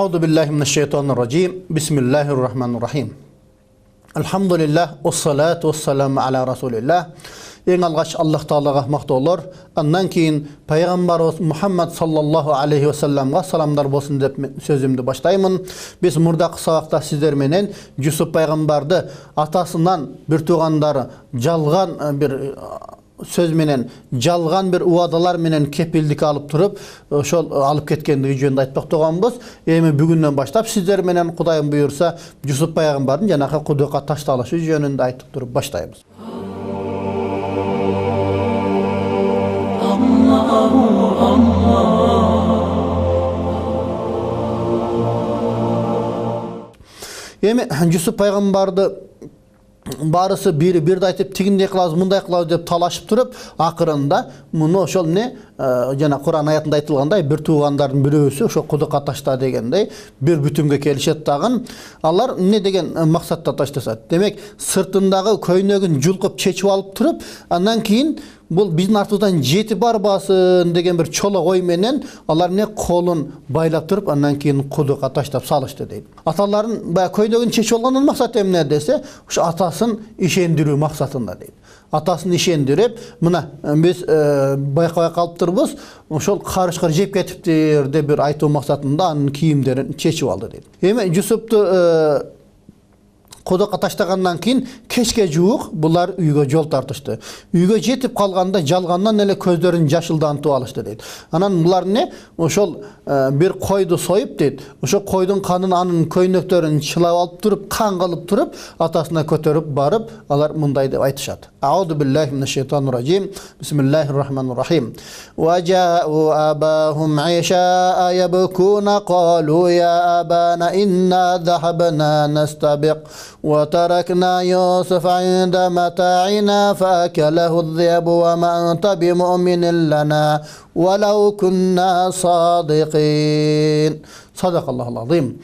Euzu billahi mineşşeytanirracim. Bismillahirrahmanirrahim. Elhamdülillah ve salatu vesselamu ala Resulillah. En algaç Allah Teala'ga maqtolor. Andan keyin Peygamberimiz Muhammed sallallahu aleyhi ve sellem'e salamlar bolsun dep sözümdü başlayımın. Biz murdaki sabakta sizler menen Jussup peygamberdi atasından bir tuğandары жалған bir söz menen жалған bir uadalar menen kepildik alıp turup şol alıp ketkendigi jönündө айтпак турганбыз. Эми бүгүндөн баштап sizler menen Кудайым буйурса Жусуп пайгамбардын жанакы кудукка ташталышы жөнүндө айтып туруп баштайбыз. Эми Жусуп пайгамбарды барысы бирди айтып тигиндей кылабыз, мындай кылабыз деп талашып туруп, акырында муну ошол жана Кур'ан аятында айтылгандай бир туугандардын бирөөсү ошо кудукка ташта дегендей бир бүтүнгө келишет дагы. Алар эмне деген максатта ташташат? Демек, сыртындагы көйнөгүн жулкуп чечип алып туруп, андан кийин бул биздин артыбыздан жетип барбасын деген бир чолок ой менен алар эмне колун байлап туруп, андан кийин кудукка таштап салышты дейт. Аталарын баягы көйнөгүн чечип алгандын максаты эмне десе, ошо атасын ишендирүү максатында дейт. Атасын ишендирип, мына биз байкабай калып турбуз, ошол карышкыр жеп кетиптир деп бир айтуу максатында анын кийимдерин чечип алды дейт. Эми Жусупту кудукка таштагандан кийин кечке жуук булар үйгө жол тартышты. Үйгө жетип калганда жалгандан эле көздөрүн жашылдантып алышты дейт. Анан булар эмне? Ошол бир койду союп дейт. Ошо койдун канын анын көйнөктөрүн чылап алып туруп, кан кылып туруп, атасына көтөрүп барып, алар мындай деп айтышат. Ауду биллахи минешшейтаниррajim. Бисмиллахиррахманиррахим. Ва жаъу абахум иша'a yabkuna qalu ya abana inna dhahabna nastabik وتركنا يوسف عند متاعنا فأكله الذئب وما أنت بمؤمن لنا ولو كنا صادقين صدق الله العظيم.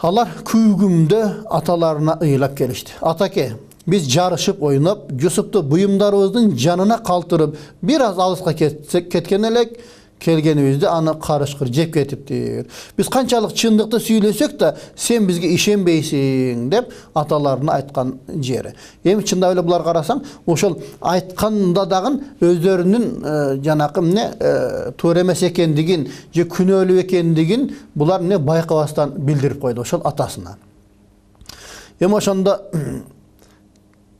Алар күйгүмдө аталарына ыйлап келишти. Атаке, биз жарышып ойноп, Жусупту буюмдарыбыздын жанына калтырып, бир аз алыска кеткен элек, келгенибизде аны карышкыр жеп кетиптир. Биз канчалык чындыкты сүйлөсөк да, сен бизге ишенбейсиң деп аталарына айткан жери. Эми чындап эле булар карасаң, ошол айтканда дагы өздөрүнүн жанакы эмне туура эмес экендигин, же күнөөлүү экендигин булар эмне байкабастан билдирип койду ошол атасына. Эми ошондо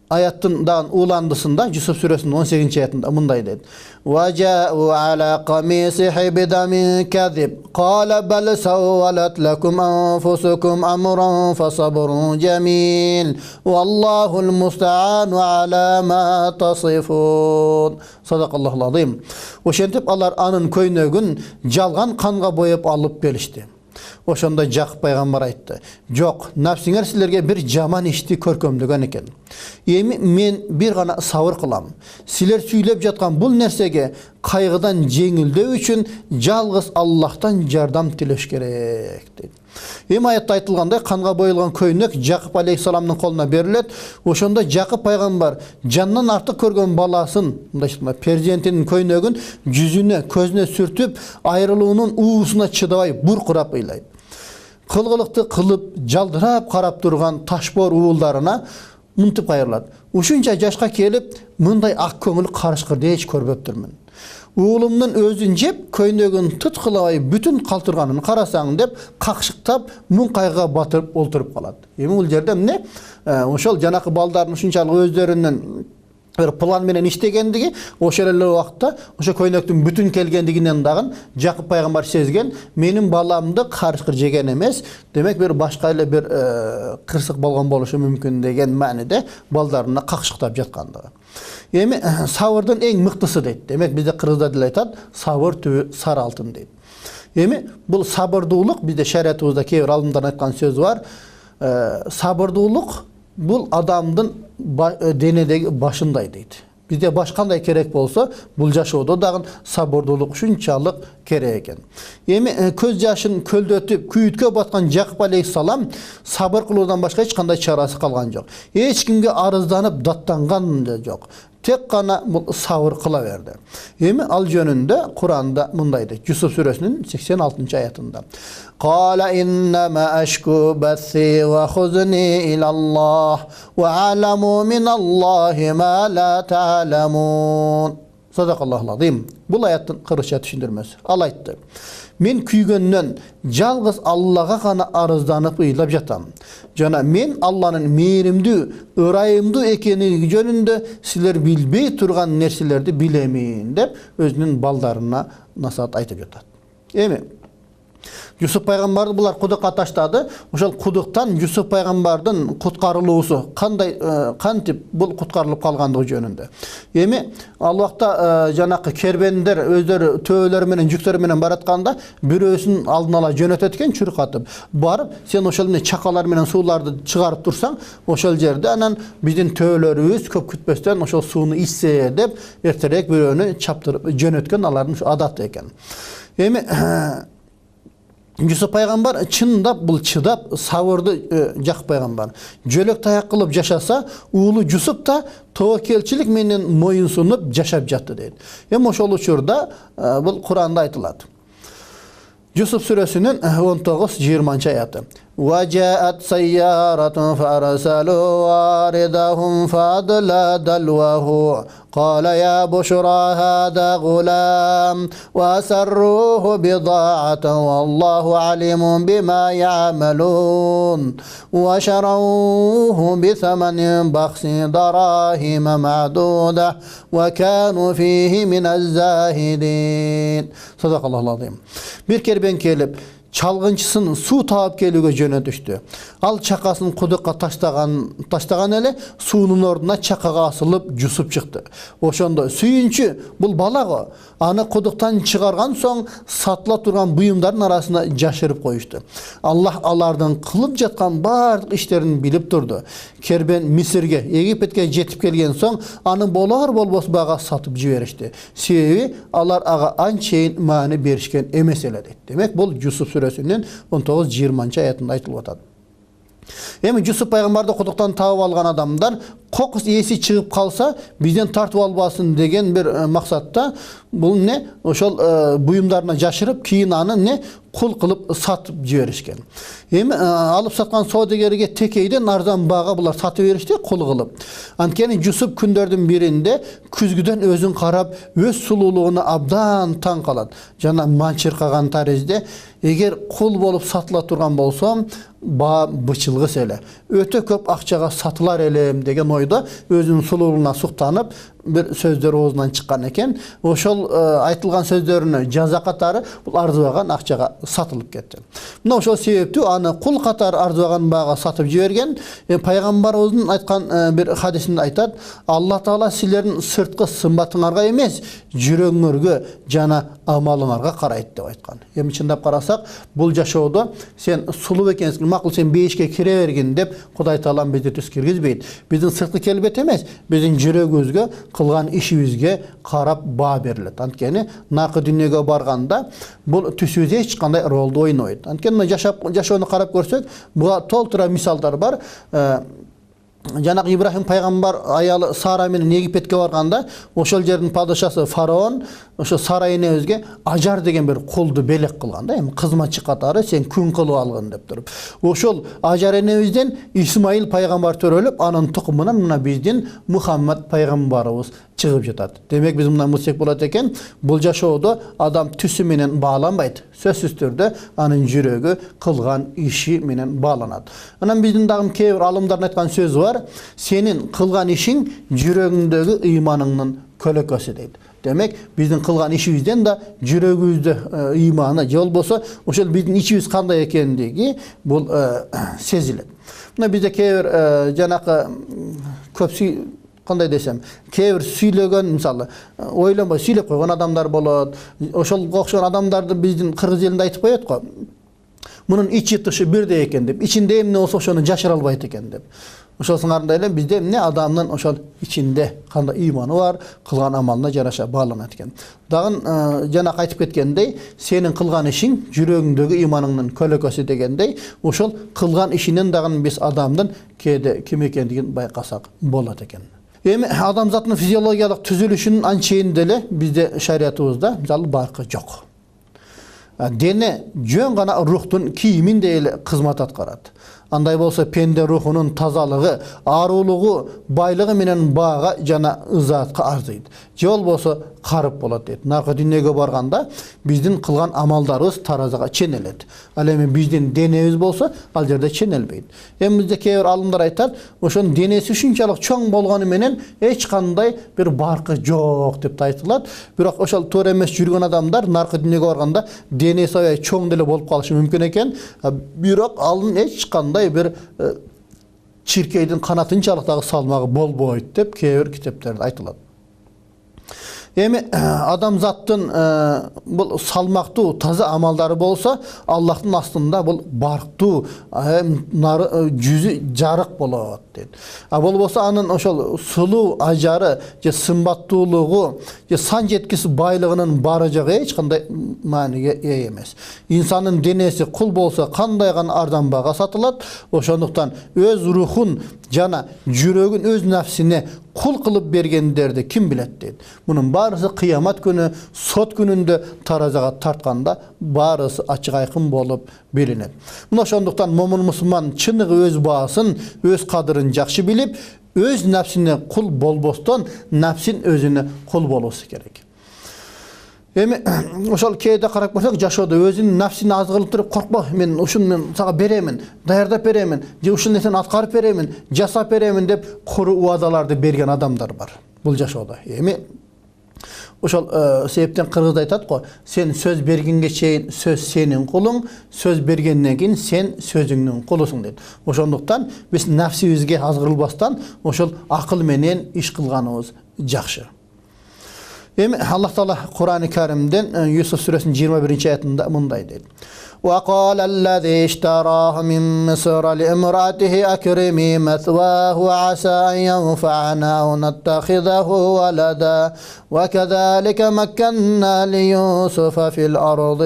аяттын дагы уландысында Жусуп сүрөсүнүн 18 аятында мындай дейт. Важау аля камисихи бидамин кадиб кала бал саввалат лакум анфусукум амран фасабрун жамил валлахул мустаану аля ма тасифун. Садакаллахул азим. Ошентип алар анын көйнөгүн жалган канга боеп алып келишти. Ошондо Жакып пайгамбар айтты: "Жок, нафсиңер силерге бир жаман ишти көркөмдөгөн экен. Эми мен бир гана сабыр кылам. Силер сүйлөп жаткан бул нерсеге кайгыдан жеңилдөө үчүн жалгыз Аллахтан жардам тилеш керек" дейт. Эми аятта айтылгандай канга боюлган көйнөк Жакып алейхисаламдын колуна берилет. Ошондо Жакып пайгамбар жанынан артык көргөн баласын, мындайча перзентинин көйнөгүн жүзүнө, көзүнө сүртүп, айрылуунун уусуна чыдабай буркурап ыйлайт. Кылгылыкты кылып, жалдырап карап турган ташбор уулдарына мынтип кайрылат. Ушунча жашка келип, мындай ак көңүл карышкырды эч көрбөптүрмүн. Уулумдун өзүн жеп, көйнөгүн туткулабай бүтүн калтырганын карасаң деп какшыктап, муңкайга батырып олтуруп калат. Эми бул жерде эмне? Ошол жанакы балдардын ушунчалык өздөрүнүн bir plan менен иштегендиги, ошол эле убакта ошо көйнөктүн бүтүн келгендигинен дагы Жакып пайгамбар сезген, менин баламды карышкыр жеген эмес, демек бир башка эле бир кырсык болгон болушу мүмкүн деген мааниде балдарына какшыктап жаткандыгы. Эми сабырдын эң мыктысы дейт. Демек бизде кыргызда деле айтат, сабыр түбү сары алтын дейт. Эми бул сабырдуулук бизде шариятыбызда кээ бир алымдар айткан сөз бар. Сабырдуулук бул адамдын денедеги башындай дейт. Бизде баш кандай керек болсо, бул жашоодо дагы сабырдуулук ушунчалык керек экен. Эми көз жашын көлдөтүп, күйүткө баткан Жакып алейхисалам сабыр кылуудан башка эч кандай чарасы калган жок. Эч кимге арызданып даттанган да жок. tek kana sabır kıla verdi. Emi al jönünde Kur'an'da mındaydı. Jussup suresinin 86. ayetinde. Qala innama ashku bathi ve huzni ilallah ve alamu minallahi ma la ta'lamun. Sadakallahu azim. Bu ayetin kırışa düşündürmesi. Allah aytdı. Men küygönden жалгыз Allah'a gana arızdanıp ыйлап жатам. Жана men Allah'ın meyrimdi, ırayımdı ekeni jönünde sizler bilbey turgan nerselerdi bilemin dep özünün baldarına nasihat aytıp жатат. Эми Жусуп пайгамбарды булар кудукка таштады. Ошол кудуктан Жусуп пайгамбардын куткарылуусу кандай кантип бул куткарылып калгандыгы жөнүндө. Эми ал убакта жанакы кербендер өздөрү төбөлөр менен жүктөр менен баратканда бирөөсүн алдын ала жөнөтөт экен чуркатып. Барып, сен ошол чакалар менен сууларды чыгарып турсаң, ошол жерде анан биздин төбөлөрүбүз көп күтпөстөн ошол сууну ичсе деп эртерээк бирөөнү чаптырып жөнөткөн алардын адаты экен. Эми Жусуп пайгамбар чындап бул чыдап сабырды жак пайгамбар. Жөлөк таяк кылып жашаса, уулу Жусуп да тобокелчилик менен моюн сунуп жашап жатты дейт. Эми ошол учурда бул Кур'анда айтылат. Жусуп сүрөсүнүн 19-20 аяты. وجاءت سيارة فأرسلوا واردهم فأدلى دلوه قال يا بشرى هذا غلام وأسروه بضاعة والله عليم بما يعملون وشروه بثمن بخس دراهم معدودة وكانوا فيه من الزاهدين صدق الله العظيم. Bir kerben kelip çalgınçısın su taap kelүүгө жөнөтүштү. Ал чакасын кудукка таштаган эле суунун ордуна чакага асылып Жусуп чыкты. Ошондо сүйүнчү бул балаго аны кудуктан чыгарган соң сатыла турган буюмдардын арасына жашырып коюшту. Аллах алардын кылып жаткан бардык иштерин билип турду. Кербен Мисирге, Египетке жетип келген соң аны болор болбос бага сатып жиберишти. Себеби алар ага анчейин маани беришкен эмес эле дейт. Демек бул Жусуп сүрөсүнүн 19-20 аятында айтылып атат. Эми Жусуп пайгамбарды кудуктан таап алган адамдар кокус эси чыгып калса бизден тартып албасын деген бир максатта бул не ошол буюмдарына жашырып кийин аны не кул кылып сатып жиберишкен. Эми алып саткан соодагерге текейден арзан баага булар сатып беришти кул кылып. Анткени Жусуп күндөрдүн биринде күзгүдөн өзүн карап өз сулуулугуна абдан таң калат. Жана манчыркаган таризде эгер кул болуп сатыла турган болсом баа бычылгыс эле. Өтө көп акчага сатылар элем деген ойдо өзүнүн сулуулугуна суктанып bir сөздөр оозунан чыккан экен. Ошол айтылган сөздөрүнө жаза катары бул арзыбаган акчага сатылып кетти. Мына ошол себептүү аны кул катары арзыбаган баага сатып жиберген. Пайгамбарыбыздын айткан бир хадисинде айтат: Алла Таала силердин сырткы сымбатыңарга эмес, жүрөгүңөргө жана амалыңарга карайт деп айткан. Эми чындап карасак, бул жашоодо сен сулуу экенсиң, макул сен бейишке кире бергин деп Кудай Таалам бизди түз киргизбейт. Биздин сырткы келбет эмес, биздин жүрөгүбүзгө кылган ишибизге карап баа берилет. Анткени накы дүйнөгө барганда бул түсүбүз эч кандай ролду ойнойт. Анткени жашоону карап көрсөк, буга толтура мисалдар бар. Жанак Ибрахим пайгамбар аялы Сара менен Египетке барганда, ошол жердин падышасы фараон ошо Сара энебизге Ажар деген бир кулду белек кылган да, эми кызматчы катары сен күн кылып алгын деп туруп. Ошол Ажар энебизден Исмаил пайгамбар төрөлүп, анын тукумунан мына биздин Мухаммад пайгамбарыбыз чыгып жатат. Демек биз мындай мусек болот экен, бул жашоодо адам түсү менен бааланбайт. Сөзсүз түрдө анын жүрөгү кылган иши менен бааланат. Анан биздин дагы кээ бир алымдардын айткан сөзү бар: сенин кылган ишиң жүрөгүңдөгү ыйманыңдын көлөкөсү дейт. Демек биздин кылган ишибизден да жүрөгүбүздө ыйманы же болбосо ошол биздин ичибиз кандай экендиги бул сезилет. Мына бизде кээ бир жанакы көп кандай десем, кээ бир сүйлөгөн, мисалы, ойлонбой сүйлөп койгон адамдар болот. Ошолго окшогон адамдарды биздин кыргыз элинде айтып коет го. Мунун ичи тышы бирдей экен деп, ичинде эмне болсо ошону жашыра албайт экен деп. Ошол сыңарында эле бизде эмне адамдын ошол ичинде кандай ыйманы бар, кылган амалына жараша бааланат экен. Дагы жанак айтып кеткендей, сенин кылган ишиң жүрөгүңдөгү ыйманыңдын көлөкөсү дегендей, ошол кылган ишинен дагы биз адамдын кээде ким экендигин байкасак болот экен. Эми адамзаттын физиологиялык түзүлүшүнүн анчейин деле бизде шариятыбызда мисалы баркы жок. Дене жөн гана рухтун кийиминдей эле кызмат аткарат. Андай болса пенде рухунун тазалыгы, аарулугу, байлыгы менен бага жана ызаатка арзыйт. Же болбосо карып болот дейт. Наркы дүйнөгө барганда биздин кылган амалдарыбыз таразага ченелет. Ал эми биздин денебиз болсо ал жерде ченелбейт. Эми бизде кээ бир алымдар айтат, ошонун денеси ушунчалык чоң болгону менен эч кандай бир баркы жок деп айтылат. Бирок ошол туура эмес жүргөн адамдар наркы дүйнөгө барганда денеси аябай чоң деле болуп калышы мүмкүн экен. Бирок алын эч кандай bir çirkeyдің kanatınçalıqtағы салмағы болбойт деп кейбір китептерде айтылат. Эми адамзаттын бул салмактуу таза амалдары болса, Аллахтын астында бул барктуу жүзү жарык болот дейт. А болбосо анын ошол сулуу ажары же сымбаттуулугу же сан жеткис байлыгынын бары жагы эч кандай мааниге ээ эмес. Инсандын денеси кул болсо кандай гана арзан бага сатылат, ошондуктан өз рухун жана жүрөгүн өз нафсине кул кылып бергендерди ким билет дейт. Мунун баарысы кыямат күнү сот күнүндө таразага тартканда баарысы ачык айкын болуп билинет. Мына ошондуктан момун мусулман чыныгы өз баасын, өз кадырын жакшы билип, өз нафсине кул болбостон нафсин өзүнө кул болушу керек. Эми ошол кээде карап көрсөк, жашоодо өзүнүн нафсине азгырылып туруп, коркпо, мен ушуну мен сага беремин, даярдап беремин, же ушул нерсени аткарып беремин, жасап беремин деп куру убадаларды берген адамдар бар бул жашоодо. Эми ошол себептен кыргызда айтат го, сен сөз бергенге чейин сөз сенин кулуң, сөз бергенден кийин сен сөзүңнүн кулусуң дейт. Ошондуктан биз нафсибизге азгырылбастан ошол акыл менен иш кылганыбыз жакшы. Эми Аллах Таала Кур'ан-ы Каримден Жусуп сүрөсүнүн 21-аятында мындай дейт. وقال الذي اشتراه من مصر لامرأته أكرمي مثواه عسى أن ينفعنا أو نتخذه ولدا وكذلك مكنا ليوسف في الأرض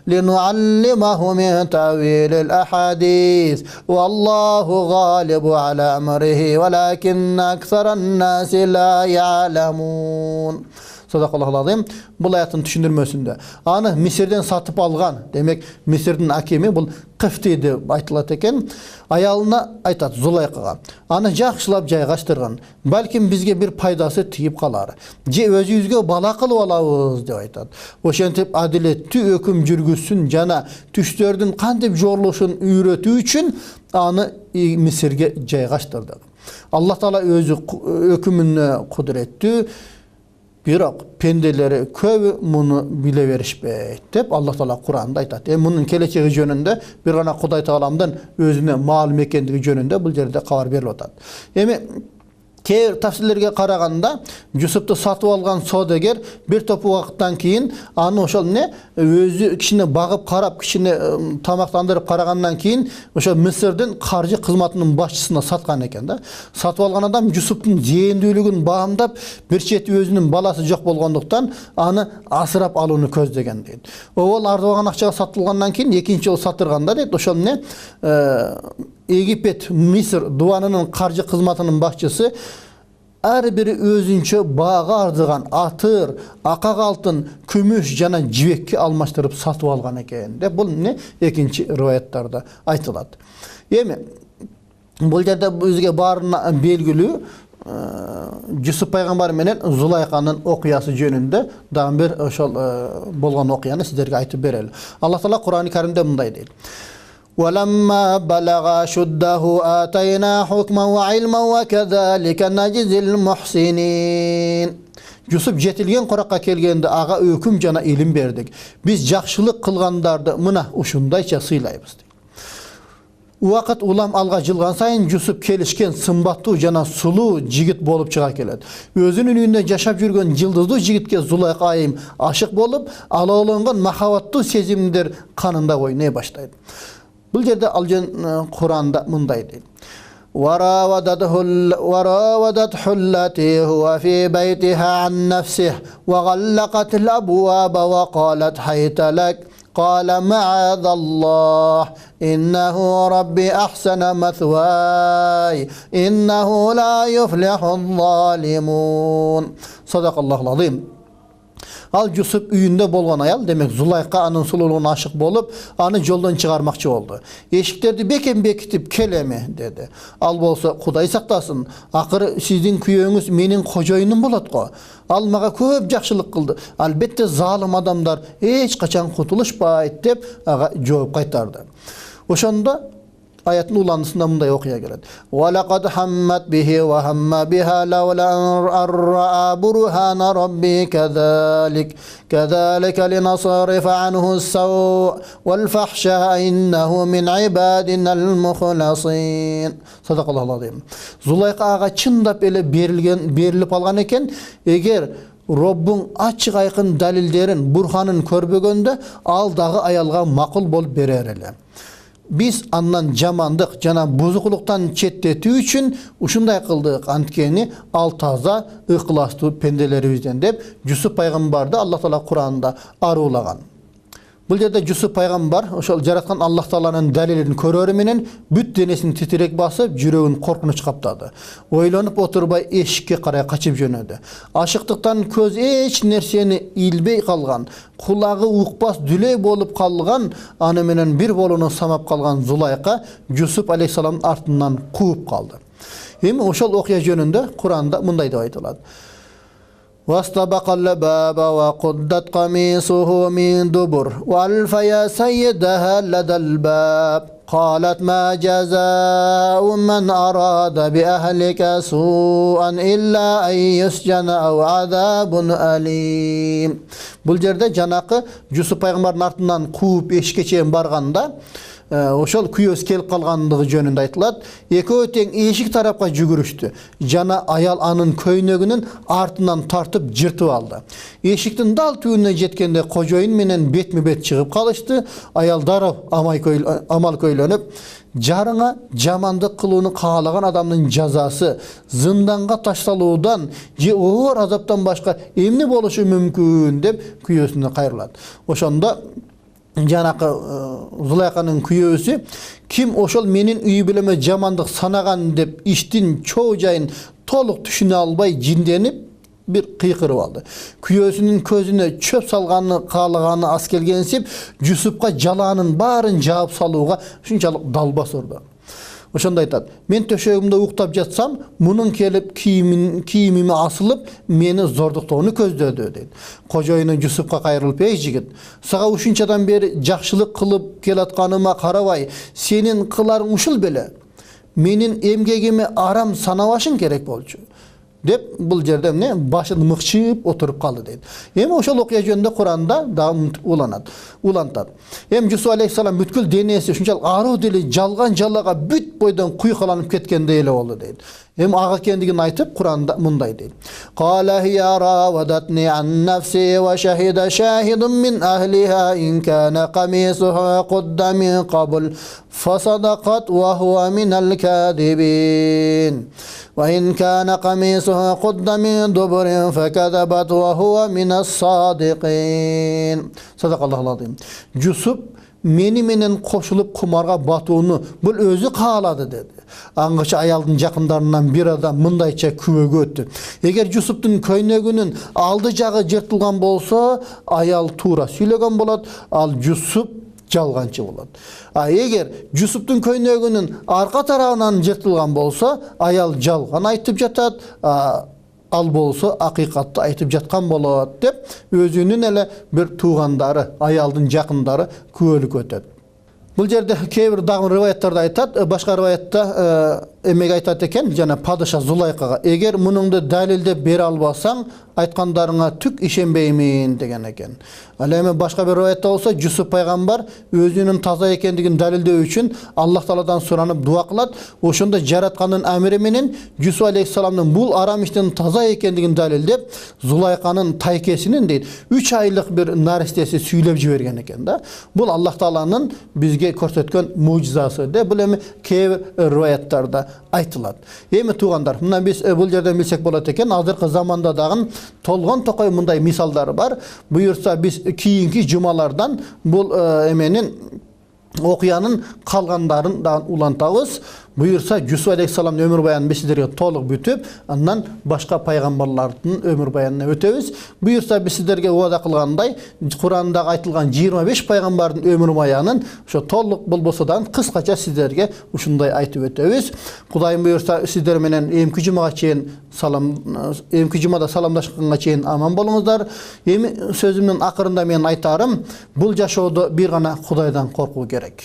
لنعلمه من تأويل الأحاديث والله غالب على أمره ولكن أكثر الناس لا يعلمون. Sadakallahu azim. Бұл аятın түшүндүрмөсүндө аны Мисирден сатып алган, демек Мисирдин акеми бул Кыфти деп айтылат экен. Аялына айтат Зулайкага, аны жакшылап жайгаштырган, балким бизге бир пайдасы тийип калар, же өзүбүзгө бала кылып алабыз деп айтат. Ошентип адилеттүү өкүм жүргүзсүн жана түштөрдүн кантип жорулушун үйрөтүү үчүн аны Мисирге жайгаштырдык. Аллах Таала өзү өкүмүнө кудуреттүү, бирок пенделери көбү муну биле беришпейт деп Аллах Таала Кур'анда айтат. Мунун келечеги жөнүндө бир гана Кудай Тааламдын өзүнө маалым экендиги жөнүндө бул жерде кабар берилип атат. Эми кээ тафсирлерге караганда Жусупты сатып алган содагер бир топ убакыттан кийин аны ошол өзү кишине багып карап, кишине тамактандырып карагандан кийин ошо Мисирдин каржы кызматынын башчысына саткан экен да. Сатып алган адам Жусуптун зээндүүлүгүн баамдап, бир чети өзүнүн баласы жок болгондуктан аны асырап алууну көздөгөн дейт. Ол ардыбаган акчага сатылгандан кийин экинчи жолу сатырганда дейт, ошол Египет, Мисыр дуанынын каржы кызматынын башчысы ар бири өзүнчө бага ардыган атыр, акак алтын, күмүш жана жибекке алмаштырып сатып алган экен деп бул экинчи риваяттарда айтылат. Эми бул жерде бизге баарына белгилүү Жусуп пайгамбар менен Зулайканын окуясы жөнүндө дагы бир ошол болгон окуяны сиздерге айтып берели. Аллах Таала Кур'ан-ы Каримде мындай дейт. ولما بلغ شده آتينا حكما وعلما وكذلك نجزي المحسنين. Жусуп жетилген коракка келгенде ага өкүм жана илим бердик. Биз жакшылык кылгандарды мына ушундайча сыйлайбыз. Убакыт улам алга жылган сайын Жусуп келишкен сымбаттуу жана сулуу жигит болуп чыга келет. Өзүнүн үйүндө жашап жүргөн жылдыздуу жигитке Зулайка айым ашык болуп, алауланган махабаттуу сезимдер канында ойнай баштайт. Бұл жерде алжан Кур'анда мындай дейт. وراودته التي هو في بيتها عن نفسه وغلقت الأبواب وقالت حيت لك Qala ma'adallah innahu rabbi ahsana mathway innahu la yuflihul zalimun. Sadaqallahul azim. Al Жусуп үйүндө болгон аял, демек Зулайка анын сулуулугуна ашык болуп, аны жолдон чыгармакчы болду. Эшиктерди бекем бекитип келеме деди. Ал болсо Кудай сактасын, акыры сиздин күйөөңүз менин кожоюнум болот го. Ал мага көп жакшылык кылды. Албетте залым адамдар эч качан кутулушпайт деп ага жооп кайтарды. Ошондо ayatın ulandısında mınday okuya geledi. وَلَقَدْ حَمَّتْ بِهِ وَهَمَّ بِهَا لَوْلَا أَنْ رَأَى بُرْهَانَ رَبِّهِ كَذَلِكَ لِنَصْرِفَ عَنْهُ السَّوْءَ وَالْفَحْشَاءَ إِنَّهُ مِنْ عِبَادِنَا الْمُخْلَصِينَ. Sadakallahu azim. Zulayka ağa çındap ele berilip algan eken, eğer Robbun açık aykın dalillerin, burhanın körbөгөндө al dağı ayalga makul bolup berer ele. Biz andan jamandık, jana buzukluktan çettetiği için uşunday kıldık antkeni al taza ıkılastı pendeleribizden dep Жусуп пайгамбарды Allah Taala Kur'an'da arulagan. Бұл жерде Жусуп пайгамбар ошол жараткан Аллах Тааланын далилин көрөрү менен бүт денесин титирек басып, жүрөгүн коркунуч каптады. Ойлонуп отурбай эшикке карай качып жөнөдү. Ашыктыктан көз эч нерсени илбей калган, кулагы укпас дүлей болуп калган, аны менен бир болууну самап калган Зулайка Жусуп алейхиссаламдын артынан кууп калды. Эми ошол окуя жөнүндө Кур'анда мындай деп айтылат. واستبق الباب وقدت قميصه من دبر وألف يا سيدها لدى الباب قالت ما جزاء من أراد بأهلك سوءا إلا أن يسجن أو عذاب أليم. Бұл жерде жанакы Жусуп пайгамбардын артынан кууп эшикке чейин барганда ошол күйөөс келип калгандыгы жөнүндө айтылат. Экөө тең эшик тарапка жүгүрүштү. Жана аял анын көйнөгүнүн артынан тартып жыртып алды. Эшиктин дал түбүнө жеткенде кожоюн менен бетме бет чыгып калышты. Аял дароо амал көйлөнүп, жарыңа жамандык кылууну каалаган адамдын жазасы зынданга ташталуудан же оор азаптан башка эмне болушу мүмкүн деп күйөөсүнө кайрылат. Ошондо жанакы Зулайканын күйөөсү ким ошол менин үй бүлөмө жамандык санаган деп иштин чоо жайын толук түшүнө албай жинденип бир кыйкырып алды. Күйөөсүнүн көзүнө чөп салганын каалаганы ас келгенсип Жусупка жалаанын баарын жаап салууга ушунчалык далбас урду. Ошондо айтат: мен төшөгүмдө уктап жатсам, мунун келип кийимиме асылып, мени зордуктоону көздөдү дейт. Кожоюну Жусупка кайрылып: "Эй жигит, сага ушунчадан бери жакшылык кылып келатканыма карабай, сенин кыларың ушул беле? Менин эмгегиме арам санабашың керек болчу" деп бул жерде эмне башын мыкчып отуруп калды дейт. Эми ошол окуя жөнүндө Кур'анда да улантат. Эми Жусуп алейхиссалам бүткүл денеси ушунчалык аруу дили жалган жалага бүт бойдон куйкаланып кеткендей эле болду дейт. Эми ага экендигин айтып Кур'анда мындай дейт. Qala hiya rawadatni an nafsi wa shahida shahidun min ahliha in kana qamisuhu qudda min qabl fasadaqat wa huwa min al-kadhibin. وإن كان قميصه قد من دبر فكذبت وهو من الصادقين. صدق الله العظيم. Жусуп мени менен кошулуп кумарга батууну бул өзү каалады dedi. Аңгыча аялдын жакындарынан бир адам мындайча күбөгө өттү. Эгер Жусуптун көйнөгүнүн алды жагы жыртылган болсо, аял туура сүйлөгөн болот, ал Жусуп жалганчы болот. Эгер Жусуптун көйнөгүнүн арка тарабынан жыртылган болсо, аял жалган айтып жатат, ал болсо акыйкатты айтып жаткан болот деп өзүнүн эле бир туугандары, аялдын жакындары күбөлүк өтөт. Бул жерде кээ бир дагы риваяттарда айтат, башка риваятта эмеге айтат экен, жана падыша Зулайкага: "Эгер мунуңду далилдеп бере албасаң, айткандарыңа түк ишенбеймин" деген экен. Ал эми башка бир риваятта болсо, Жусуп пайгамбар өзүнүн таза экендигин далилдөө үчүн Аллах Тааладан суранып дуа кылат. Ошондо жараткандын амири менен Жусуп алейхиссаламдын бул арам иштин таза экендигин далилдеп, Зулайканын тайкесинин дейт 3 айлык бир наристеси сүйлөп жиберген экен да. Бул Аллах Тааланын бизге көрсөткөн мужизасы деп бул эми кээ бир риваяттарда айтылат. Эми туугандар, мына биз бул жерден билсек болот экен, азыркы заманда дагы толгон токой мындай мисалдар бар. Буюрса биз кийинки жумалардан бул эменин окуянын калгандарын да улантабыз. Буюрса Жусуп алейхисаламдын өмүр баянын биз сиздерге толук бүтүп, андан башка пайгамбарлардын өмүр баянына өтөбүз. Буюрса биз сиздерге уада кылгандай, Кур'андагы айтылган 25 пайгамбардын өмүр баянын ошо толук болбосо да кыскача сиздерге ушундай айтып өтөбүз. Кудайым буюрса сиздер менен эмки жумага чейин эмки жумада саламдашканга чейин аман болуңуздар. Эми сөзүмдүн акырында мен айтарым, бул жашоодо бир гана Кудайдан коркуу керек.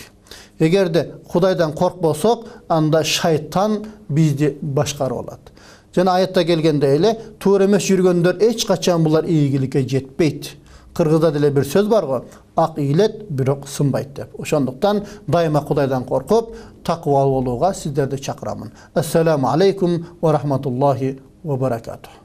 Эгерде Кудайдан коркпосок, анда шайтан бизди башкарып алат. Жана аятта келгендей эле, туура эмес жүргөндөр эч качан булар ийгиликке жетпейт. Кыргызда деле бир сөз бар го, ак ийилет, бирок сынбайт деп. Ошондуктан дайыма Кудайдан коркуп, такыбал болууга сиздерди чакырамын. Ассаламу алейкум ва рахматуллахи ва баракатух.